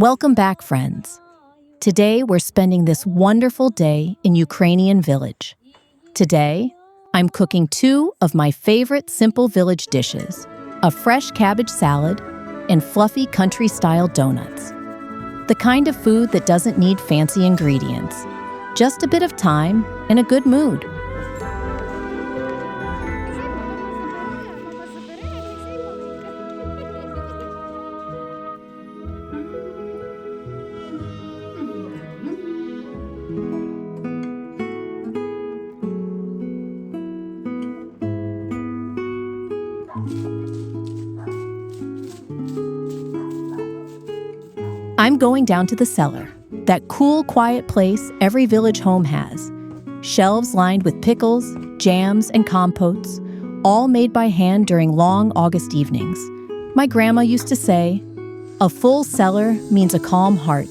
Welcome back, friends. Today, we're spending this wonderful day in Ukrainian village. Today, I'm cooking two of my favorite simple village dishes, a fresh cabbage salad and fluffy country-style donuts. The kind of food that doesn't need fancy ingredients, just a bit of time and a good mood. I'm going down to the cellar, that cool, quiet place every village home has. Shelves lined with pickles, jams, and compotes, all made by hand during long August evenings. My grandma used to say, "A full cellar means a calm heart."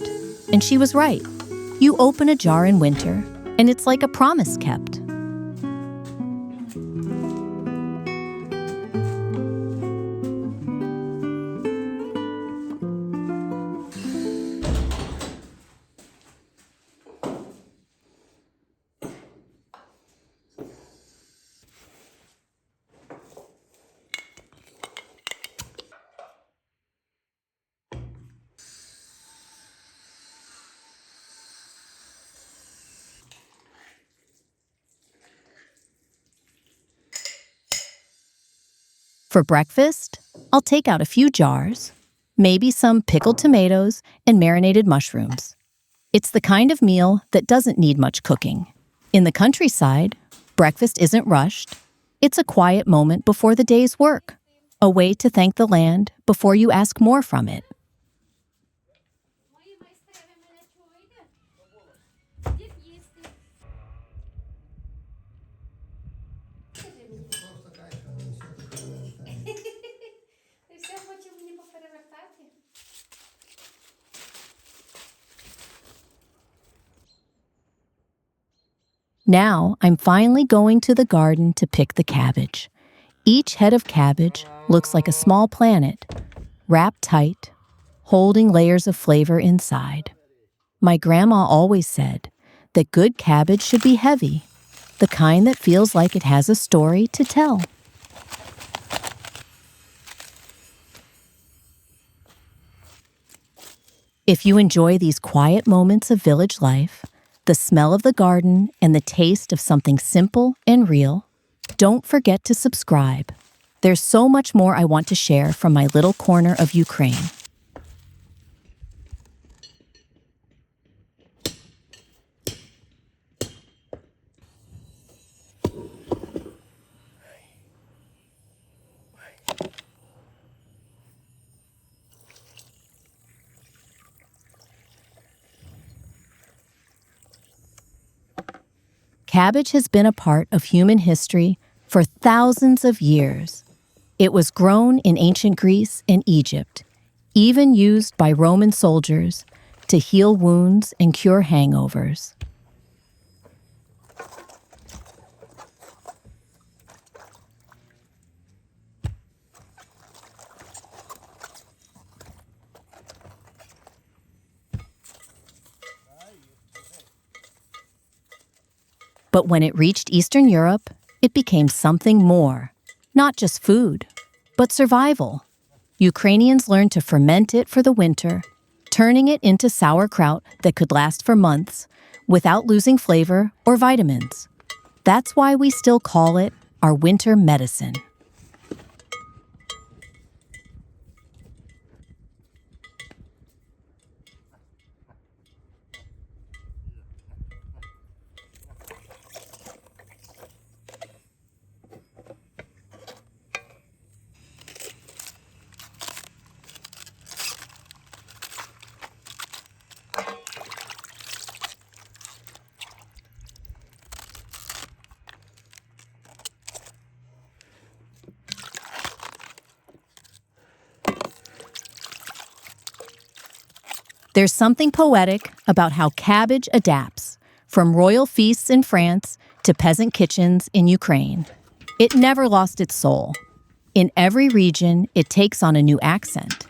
And she was right. You open a jar in winter, and it's like a promise kept. For breakfast, I'll take out a few jars, maybe some pickled tomatoes and marinated mushrooms. It's the kind of meal that doesn't need much cooking. In the countryside, breakfast isn't rushed. It's a quiet moment before the day's work, a way to thank the land before you ask more from it. Now, I'm finally going to the garden to pick the cabbage. Each head of cabbage looks like a small planet, wrapped tight, holding layers of flavor inside. My grandma always said that good cabbage should be heavy, the kind that feels like it has a story to tell. If you enjoy these quiet moments of village life, the smell of the garden, and the taste of something simple and real, don't forget to subscribe. There's so much more I want to share from my little corner of Ukraine. Cabbage has been a part of human history for thousands of years. It was grown in ancient Greece and Egypt, even used by Roman soldiers to heal wounds and cure hangovers. But when it reached Eastern Europe, it became something more. Not just food, but survival. Ukrainians learned to ferment it for the winter, turning it into sauerkraut that could last for months without losing flavor or vitamins. That's why we still call it our winter medicine. There's something poetic about how cabbage adapts, from royal feasts in France to peasant kitchens in Ukraine. It never lost its soul. In every region, it takes on a new accent.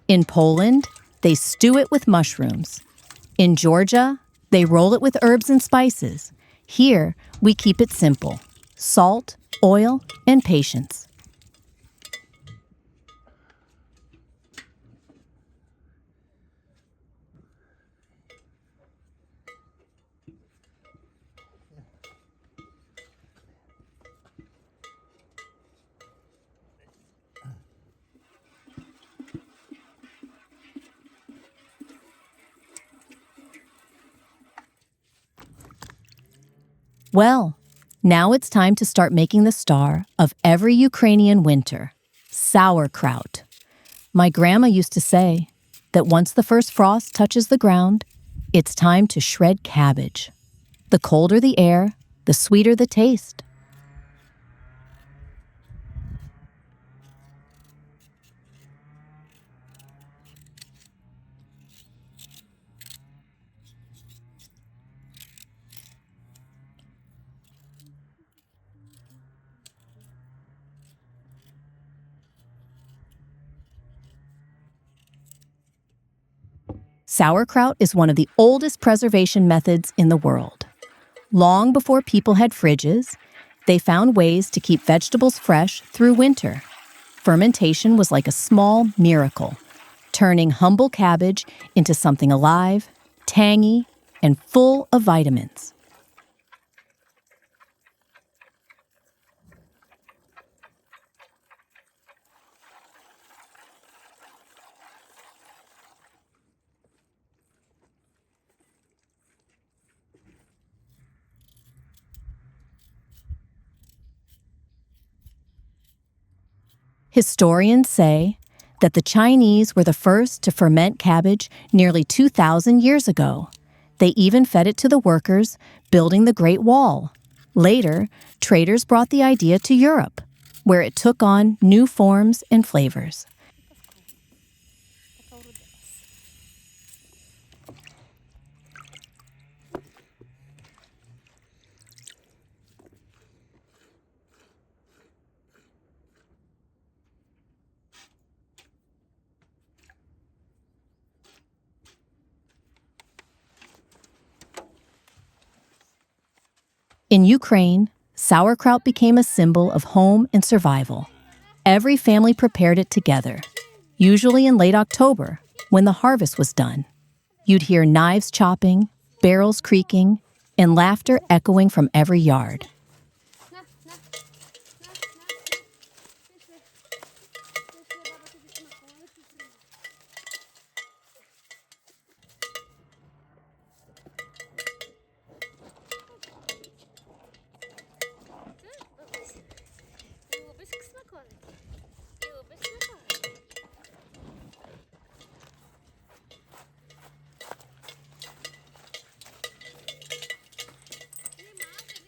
In Poland, they stew it with mushrooms. In Georgia, they roll it with herbs and spices. Here, we keep it simple: salt, oil, and patience. Well, now it's time to start making the star of every Ukrainian winter: sauerkraut. My grandma used to say that once the first frost touches the ground, it's time to shred cabbage. The colder the air, the sweeter the taste. Sauerkraut is one of the oldest preservation methods in the world. Long before people had fridges, they found ways to keep vegetables fresh through winter. Fermentation was like a small miracle, turning humble cabbage into something alive, tangy, and full of vitamins. Historians say that the Chinese were the first to ferment cabbage nearly 2,000 years ago. They even fed it to the workers building the Great Wall. Later, traders brought the idea to Europe, where it took on new forms and flavors. In Ukraine, sauerkraut became a symbol of home and survival. Every family prepared it together, usually in late October, when the harvest was done. You'd hear knives chopping, barrels creaking, and laughter echoing from every yard.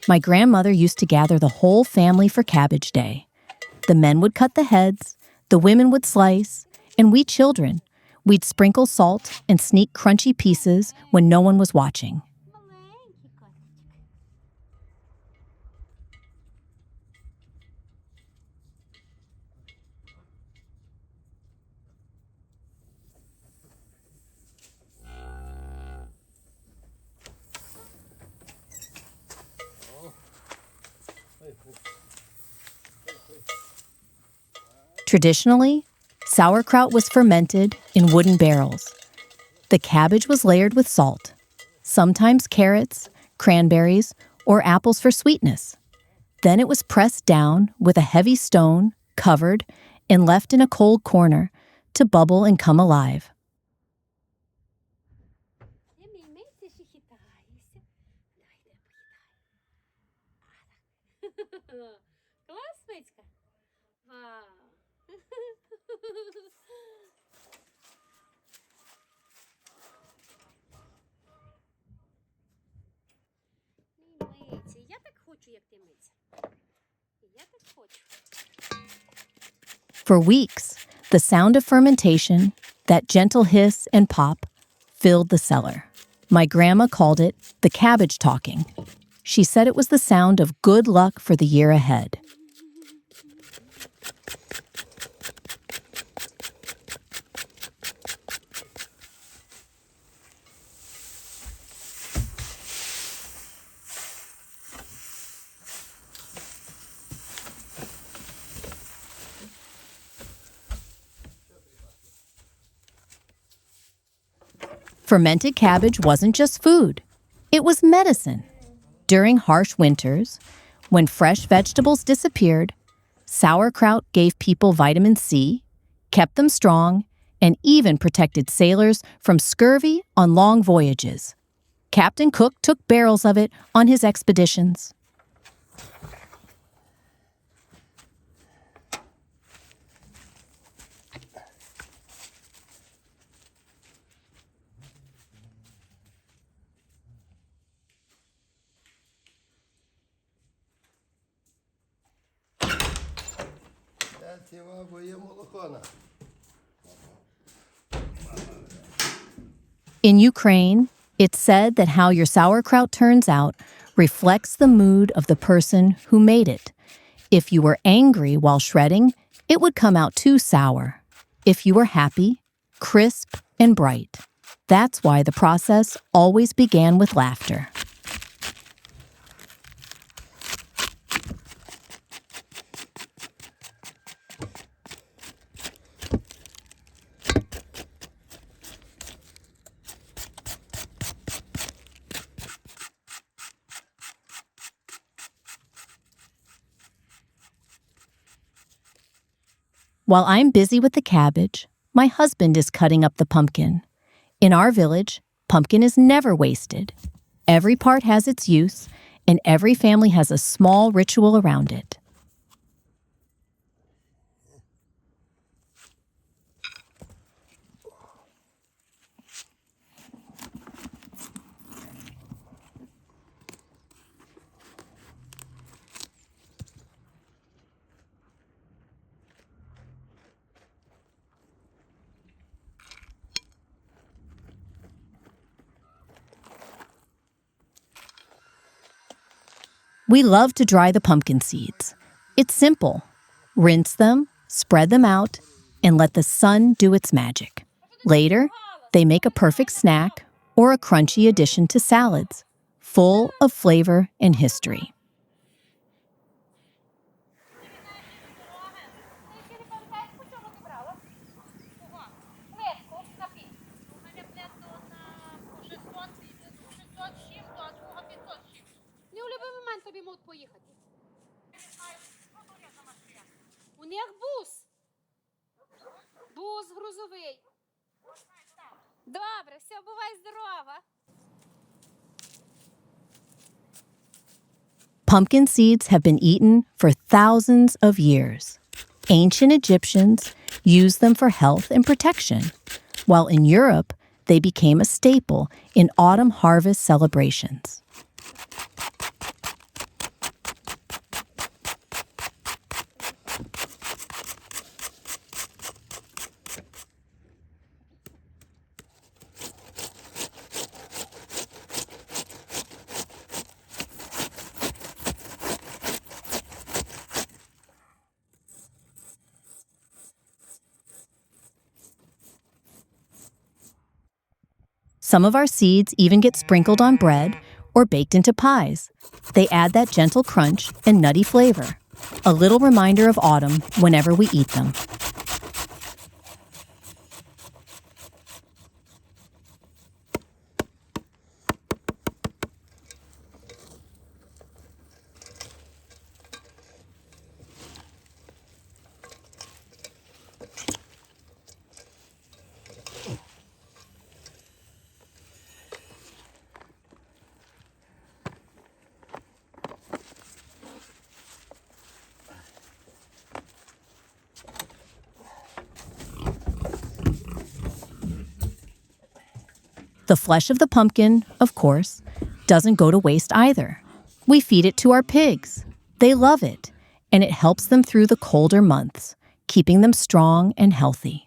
My grandmother used to gather the whole family for Cabbage Day. The men would cut the heads, the women would slice, and we children, we'd sprinkle salt and sneak crunchy pieces when no one was watching. Traditionally, sauerkraut was fermented in wooden barrels. The cabbage was layered with salt, sometimes carrots, cranberries, or apples for sweetness. Then it was pressed down with a heavy stone, covered, and left in a cold corner to bubble and come alive. For weeks, the sound of fermentation, that gentle hiss and pop, filled the cellar. My grandma called it the cabbage talking. She said it was the sound of good luck for the year ahead. Fermented cabbage wasn't just food. It was medicine. During harsh winters, when fresh vegetables disappeared, sauerkraut gave people vitamin C, kept them strong, and even protected sailors from scurvy on long voyages. Captain Cook took barrels of it on his expeditions. In Ukraine, it's said that how your sauerkraut turns out reflects the mood of the person who made it. If you were angry while shredding, it would come out too sour. If you were happy, crisp and bright. That's why the process always began with laughter. While I'm busy with the cabbage, my husband is cutting up the pumpkin. In our village, pumpkin is never wasted. Every part has its use, and every family has a small ritual around it. We love to dry the pumpkin seeds. It's simple. Rinse them, spread them out, and let the sun do its magic. Later, they make a perfect snack or a crunchy addition to salads, full of flavor and history. У них бус грузовий. Добре, все, бувай здорова. Pumpkin seeds have been eaten for thousands of years. Ancient Egyptians used them for health and protection, while in Europe, they became a staple in autumn harvest celebrations. Some of our seeds even get sprinkled on bread or baked into pies. They add that gentle crunch and nutty flavor, a little reminder of autumn whenever we eat them. The flesh of the pumpkin, of course, doesn't go to waste either. We feed it to our pigs. They love it, and it helps them through the colder months, keeping them strong and healthy.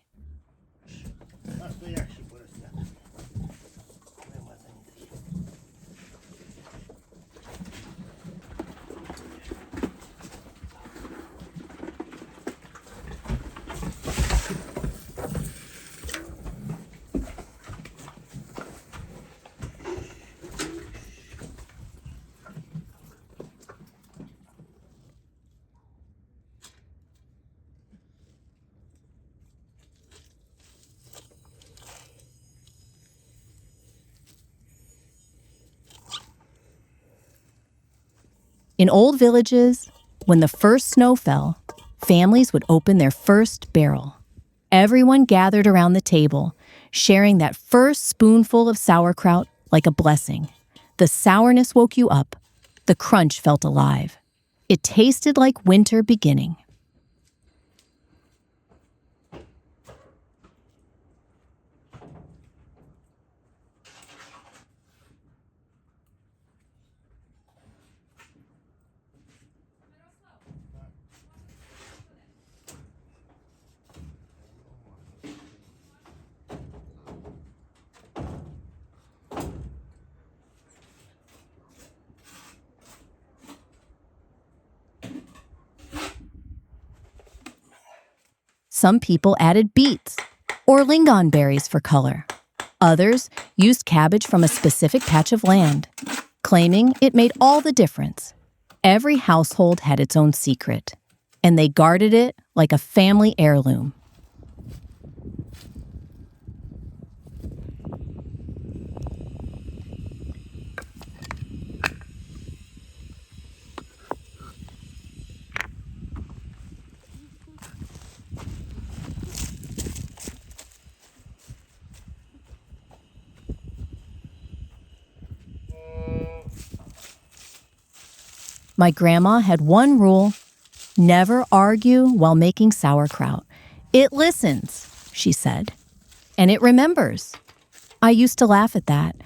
In old villages, when the first snow fell, families would open their first barrel. Everyone gathered around the table, sharing that first spoonful of sauerkraut like a blessing. The sourness woke you up. The crunch felt alive. It tasted like winter beginning. Some people added beets or lingonberries for color. Others used cabbage from a specific patch of land, claiming it made all the difference. Every household had its own secret, and they guarded it like a family heirloom. My grandma had one rule: never argue while making sauerkraut. It listens, she said, and it remembers. I used to laugh at that,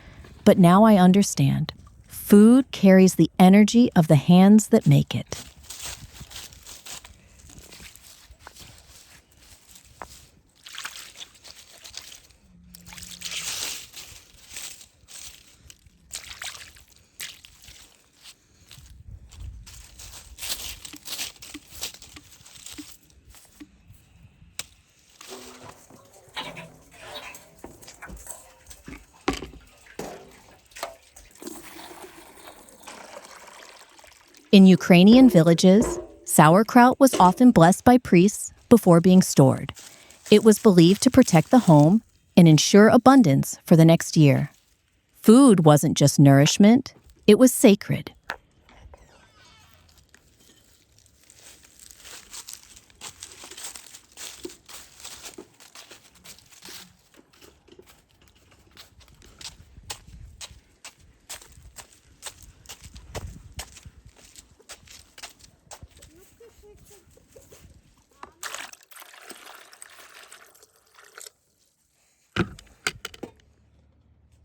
but now I understand. Food carries the energy of the hands that make it. In Ukrainian villages, sauerkraut was often blessed by priests before being stored. It was believed to protect the home and ensure abundance for the next year. Food wasn't just nourishment, it was sacred.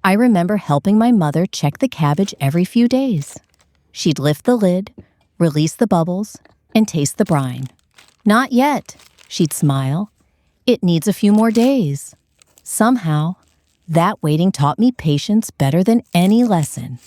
I remember helping my mother check the cabbage every few days. She'd lift the lid, release the bubbles, and taste the brine. "Not yet," she'd smile. "It needs a few more days." Somehow, that waiting taught me patience better than any lesson.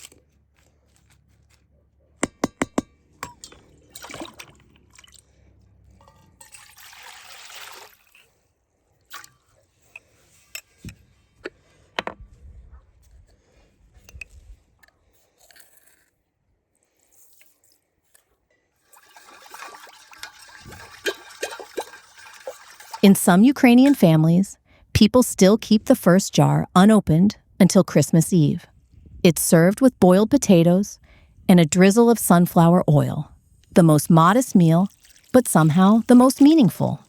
In some Ukrainian families, people still keep the first jar unopened until Christmas Eve. It's served with boiled potatoes and a drizzle of sunflower oil. The most modest meal, but somehow the most meaningful.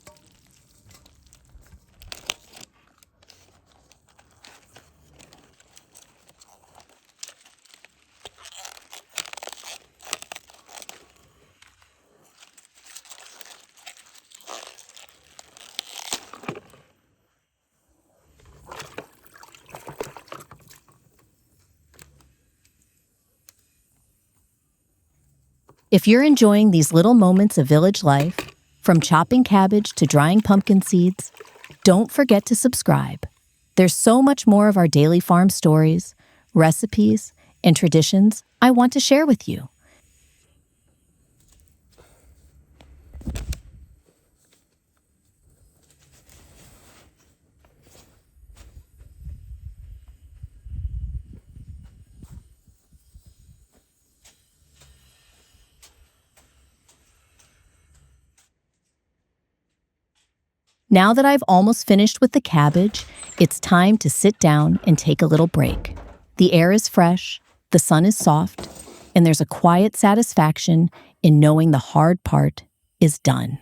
If you're enjoying these little moments of village life, from chopping cabbage to drying pumpkin seeds, don't forget to subscribe. There's so much more of our daily farm stories, recipes, and traditions I want to share with you. Now that I've almost finished with the cabbage, it's time to sit down and take a little break. The air is fresh, the sun is soft, and there's a quiet satisfaction in knowing the hard part is done.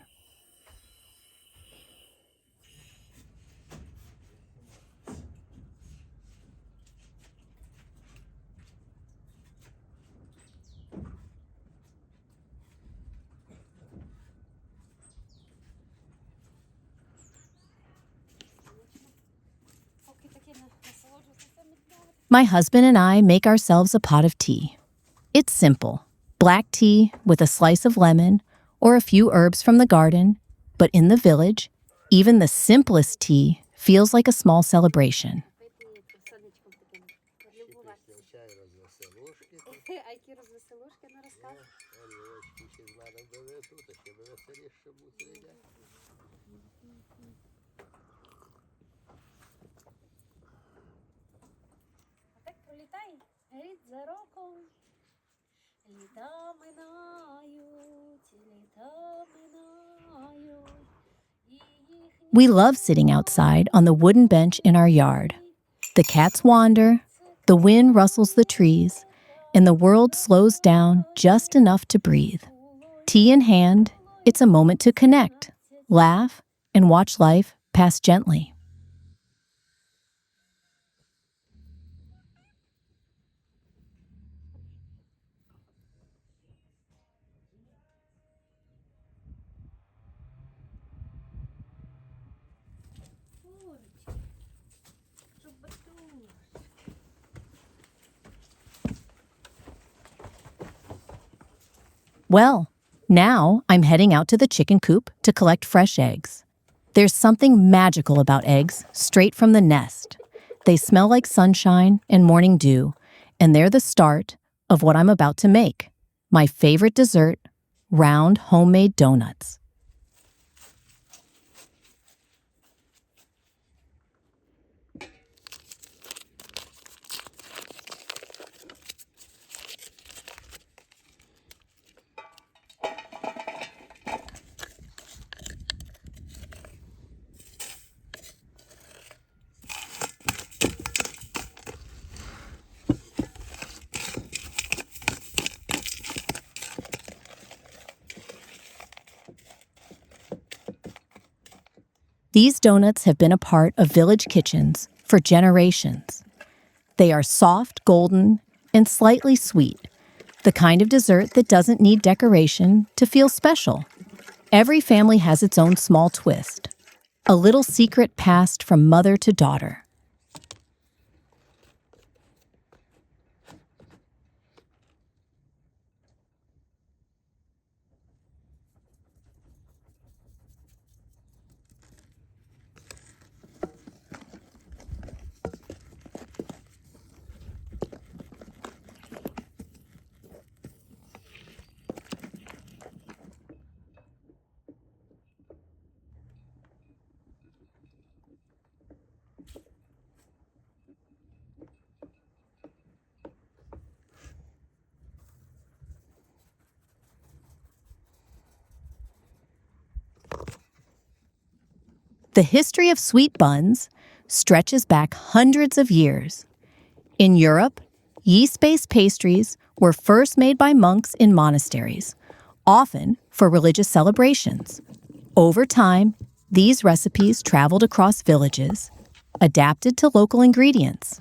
Поки таки насолоджуюся цими днями. My husband and I make ourselves a pot of tea. It's simple, black tea with a slice of lemon or a few herbs from the garden, but in the village, even the simplest tea feels like a small celebration. Пити сонечком таким, полюбуватися. Чай розвеселушки. А які розвеселушки не розказують. Олівочки ще з мене довезуть, а ще веселіше буде. Так пролітає рік за роком. Літа минають, літа минають. І їхні We love sitting outside on the wooden bench in our yard. The cats wander, the wind rustles the trees, and the world slows down just enough to breathe. Tea in hand, it's a moment to connect, laugh, and watch life pass gently. Well, now I'm heading out to the chicken coop to collect fresh eggs. There's something magical about eggs straight from the nest. They smell like sunshine and morning dew, and they're the start of what I'm about to make, my favorite dessert, round homemade donuts. These donuts have been a part of village kitchens for generations. They are soft, golden, and slightly sweet, the kind of dessert that doesn't need decoration to feel special. Every family has its own small twist, a little secret passed from mother to daughter. The history of sweet buns stretches back hundreds of years. In Europe, yeast-based pastries were first made by monks in monasteries, often for religious celebrations. Over time, these recipes traveled across villages, adapted to local ingredients.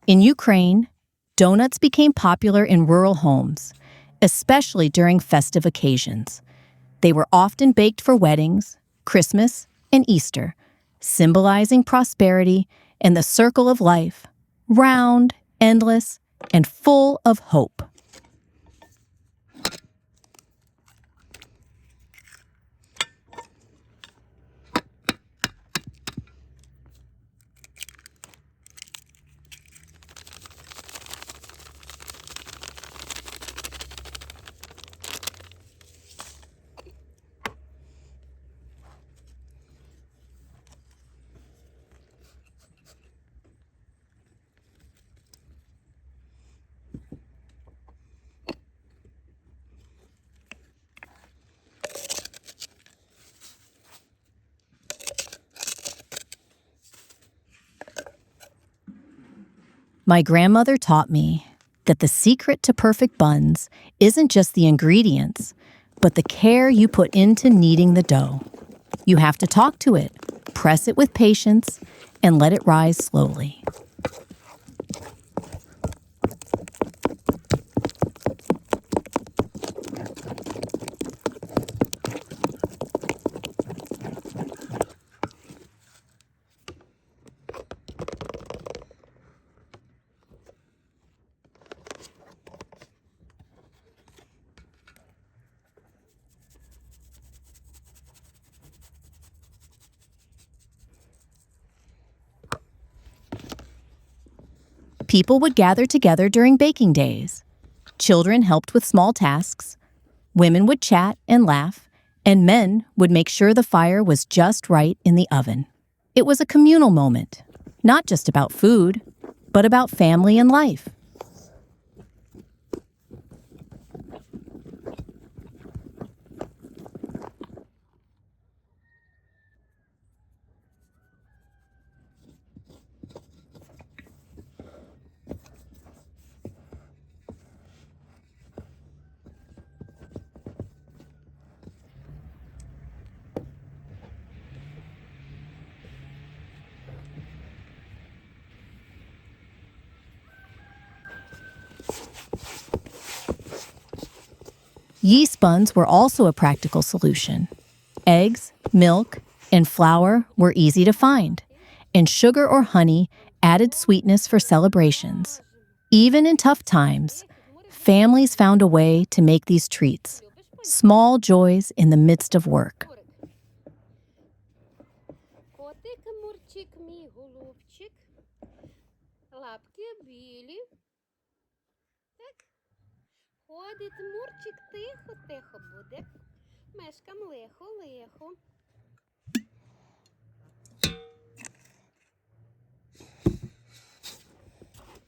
In Ukraine, donuts became popular in rural homes, especially during festive occasions. They were often baked for weddings, Christmas, and Easter, symbolizing prosperity and the circle of life, round, endless, and full of hope. My grandmother taught me that the secret to perfect buns isn't just the ingredients, but the care you put into kneading the dough. You have to talk to it, press it with patience, and let it rise slowly. People would gather together during baking days. Children helped with small tasks. Women would chat and laugh, and men would make sure the fire was just right in the oven. It was a communal moment, not just about food, but about family and life. Yeast buns were also a practical solution. Eggs, milk, and flour were easy to find, and sugar or honey added sweetness for celebrations. Even in tough times, families found a way to make these treats, small joys in the midst of work. Котик, Мурчик, мій голубчик. Лапки білі. Так. Ходить Мурчик тихо-тихо буде. Мешкам лихо-лихо.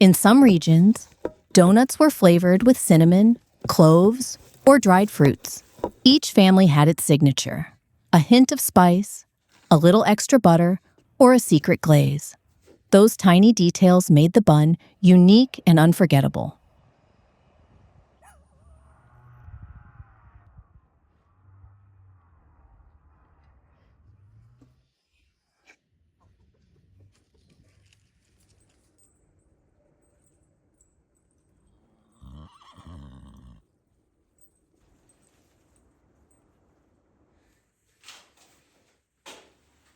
In some regions, donuts were flavored with cinnamon, cloves, or dried fruits. Each family had its signature, a hint of spice, a little extra butter, or a secret glaze. Those tiny details made the bun unique and unforgettable.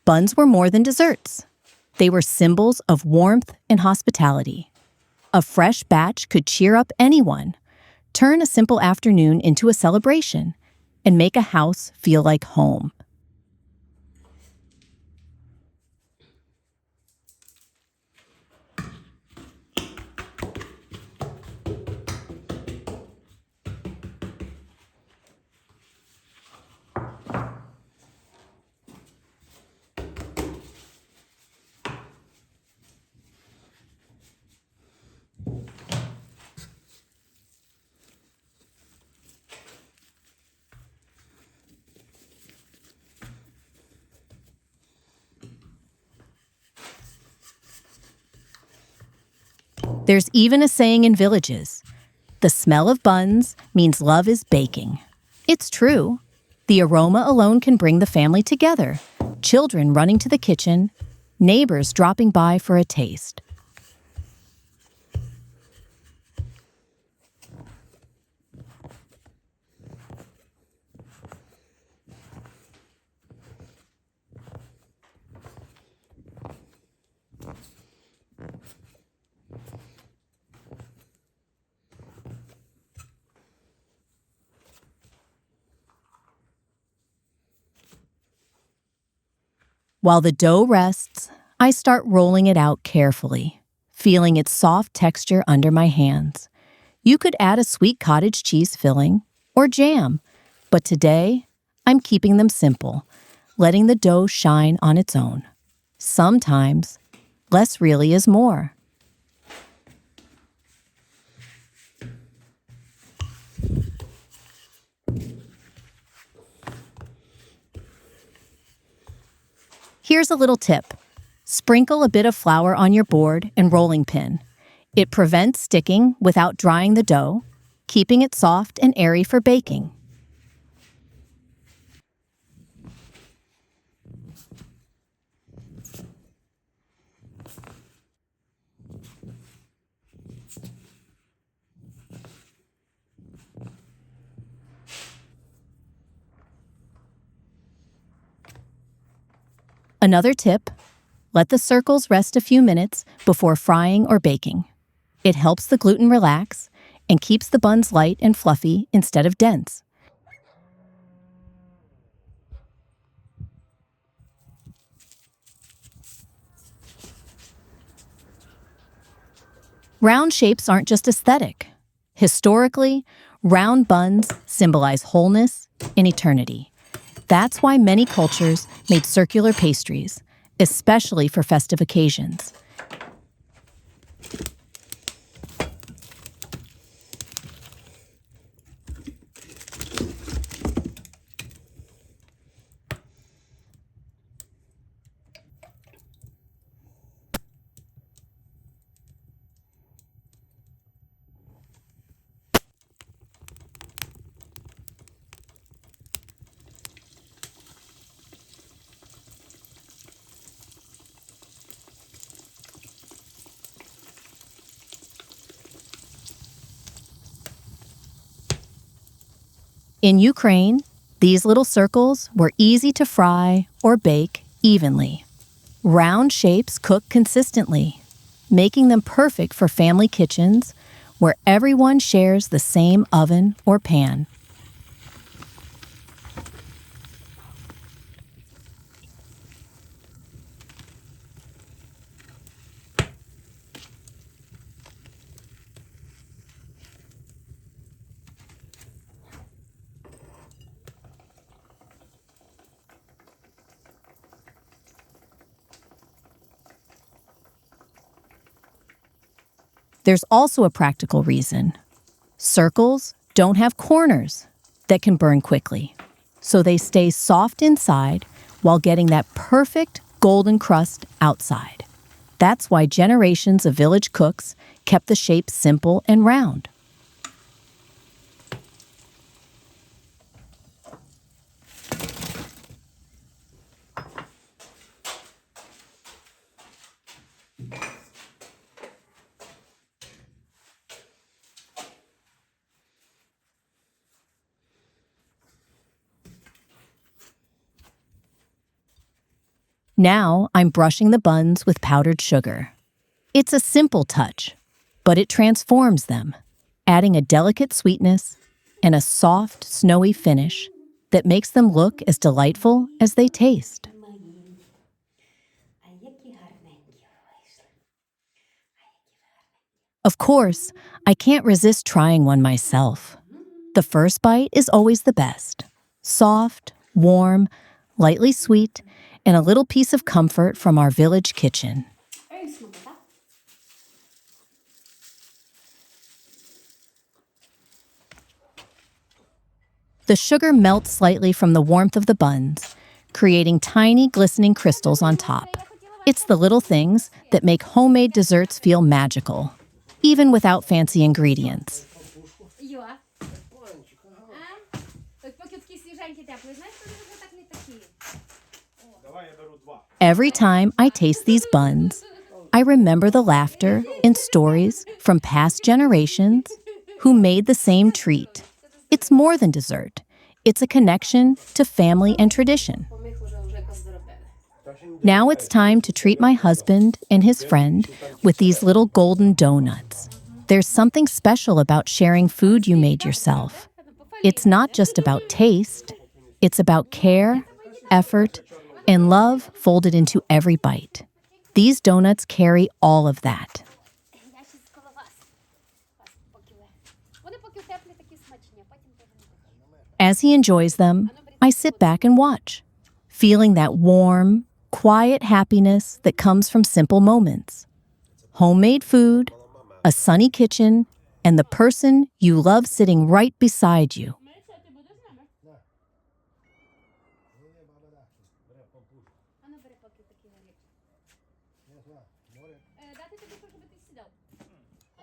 Buns were more than desserts. They were symbols of warmth and hospitality. A fresh batch could cheer up anyone, turn a simple afternoon into a celebration, and make a house feel like home. There's even a saying in villages, the smell of buns means love is baking. It's true. The aroma alone can bring the family together, children running to the kitchen, neighbors dropping by for a taste. While the dough rests, I start rolling it out carefully, feeling its soft texture under my hands. You could add a sweet cottage cheese filling or jam, but today I'm keeping them simple, letting the dough shine on its own. Sometimes, less really is more. Here's a little tip. Sprinkle a bit of flour on your board and rolling pin. It prevents sticking without drying the dough, keeping it soft and airy for baking. Another tip, let the circles rest a few minutes before frying or baking. It helps the gluten relax and keeps the buns light and fluffy instead of dense. Round shapes aren't just aesthetic. Historically, round buns symbolize wholeness and eternity. That's why many cultures made circular pastries, especially for festive occasions. In Ukraine, these little circles were easy to fry or bake evenly. Round shapes cook consistently, making them perfect for family kitchens where everyone shares the same oven or pan. There's also a practical reason. Circles don't have corners that can burn quickly, so they stay soft inside while getting that perfect golden crust outside. That's why generations of village cooks kept the shape simple and round. Now I'm brushing the buns with powdered sugar. It's a simple touch, but it transforms them, adding a delicate sweetness and a soft, snowy finish that makes them look as delightful as they taste. Of course, I can't resist trying one myself. The first bite is always the best. Soft, warm, lightly sweet, and a little piece of comfort from our village kitchen. The sugar melts slightly from the warmth of the buns, creating tiny glistening crystals on top. It's the little things that make homemade desserts feel magical, even without fancy ingredients. Every time I taste these buns, I remember the laughter and stories from past generations who made the same treat. It's more than dessert. It's a connection to family and tradition. Now it's time to treat my husband and his friend with these little golden donuts. There's something special about sharing food you made yourself. It's not just about taste. It's about care, effort, and love folded into every bite. These donuts carry all of that. As he enjoys them, I sit back and watch, feeling that warm, quiet happiness that comes from simple moments. Homemade food, a sunny kitchen, and the person you love sitting right beside you.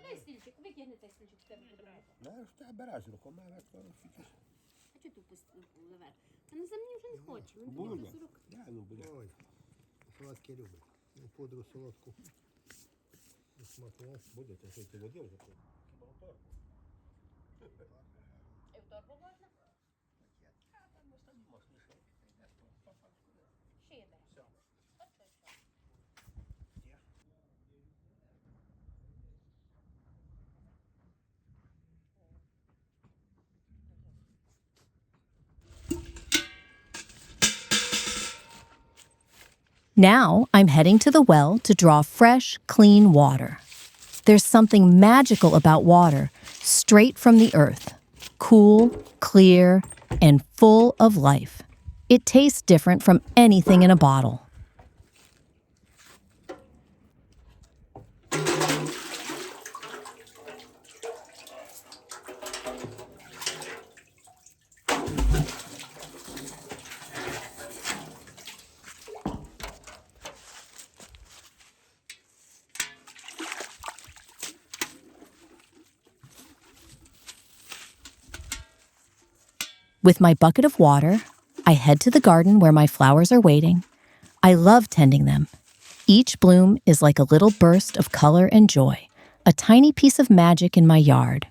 дай стільчик, витягни цей стільчик з тебе подумай. Знаєш, та береш руками, фікус. А чого ти впливеш? А на землі вже не хоче. Він Буде. тобі з рук. Да, ну буде. Ой, солодкі любить. Ну, пудру солодку. Смакував. Буде, то що ти воді вже. І в торбу можна? Ще йде. От що, що. Now I'm heading to the well to draw fresh, clean water. There's something magical about water, straight from the earth. Cool, clear, and full of life. It tastes different from anything in a bottle. With my bucket of water, I head to the garden where my flowers are waiting. I love tending them. Each bloom is like a little burst of color and joy, a tiny piece of magic in my yard.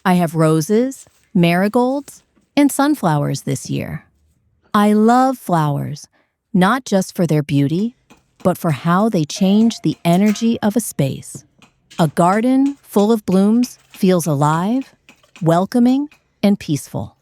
I have roses, marigolds, and sunflowers this year. I love flowers, not just for their beauty, but for how they change the energy of a space. A garden full of blooms feels alive, welcoming, and peaceful.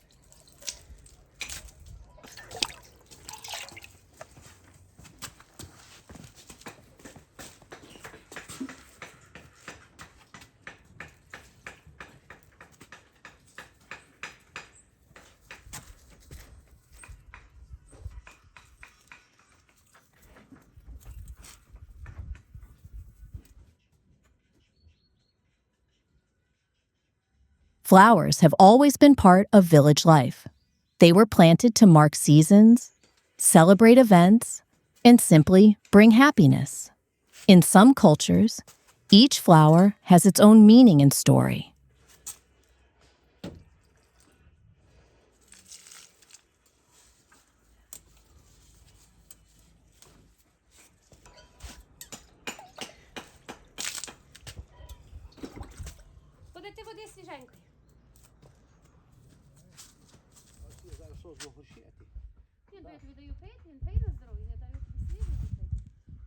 Flowers have always been part of village life. They were planted to mark seasons, celebrate events, and simply bring happiness. In some cultures, each flower has its own meaning and story. Подайте води свіженької. Зараз що з горщити? Ні, то я тобі даю пити, він пий на здоров'я, я даю тобі свіжого пити.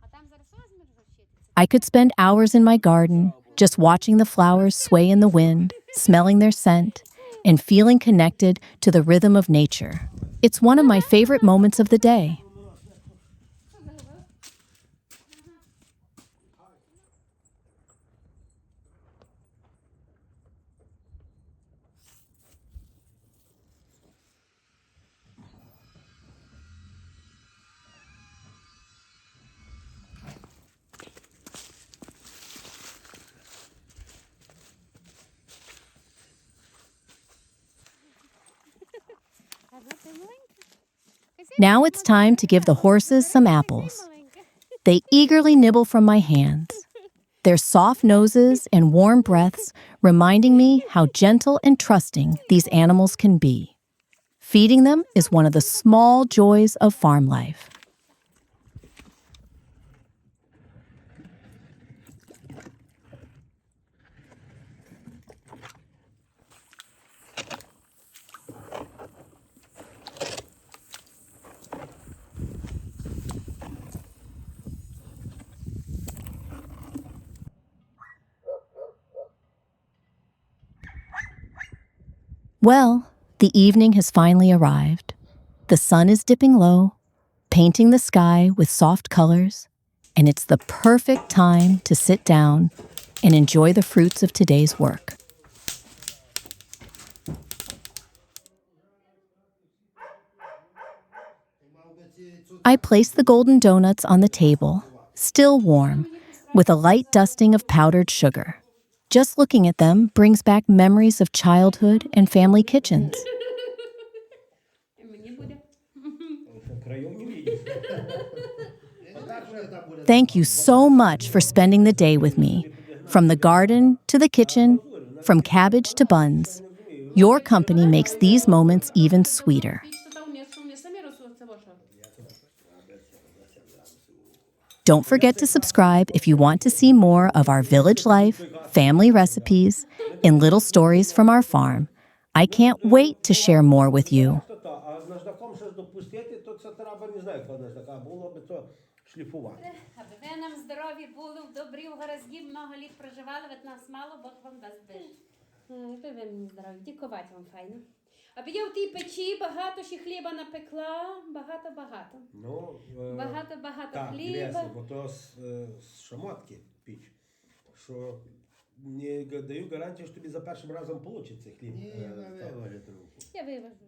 А там зараз розмір горщити. I could spend hours in my garden, just watching the flowers sway in the wind, smelling their scent, and feeling connected to the rhythm of nature. It's one of my favorite moments of the day. Now it's time to give the horses some apples. They eagerly nibble from my hands, their soft noses and warm breaths reminding me how gentle and trusting these animals can be. Feeding them is one of the small joys of farm life. Well, the evening has finally arrived. The sun is dipping low, painting the sky with soft colors, and it's the perfect time to sit down and enjoy the fruits of today's work. I place the golden donuts on the table, still warm, with a light dusting of powdered sugar. Just looking at them brings back memories of childhood and family kitchens. Мені буде. Краев не видишь. Thank you so much for spending the day with me. From the garden to the kitchen, from cabbage to buns. Your company makes these moments even sweeter. Піч то там не самі розсуться ваша. Don't forget to subscribe if you want to see more of our village life, family recipes, and little stories from our farm. I can't wait to share more with you. А наждаком ще ж допустити, то це треба, не знаю, коли наждака, було би то шліфувати. Аби ви нам здорові були, в добрі, в гаразді, много літ проживали, від нас мало, Бог вам дасть більше. То ви мені здорові, дякувати вам файно. Аби я в тій печі багато ще хліба напекла, багато-багато. Ну, Багато-багато так, хліба. дивися, бо то з шамотки піч, що не даю гарантію, що тобі за першим разом вийде хліб. Ні, навіть. Я виважу.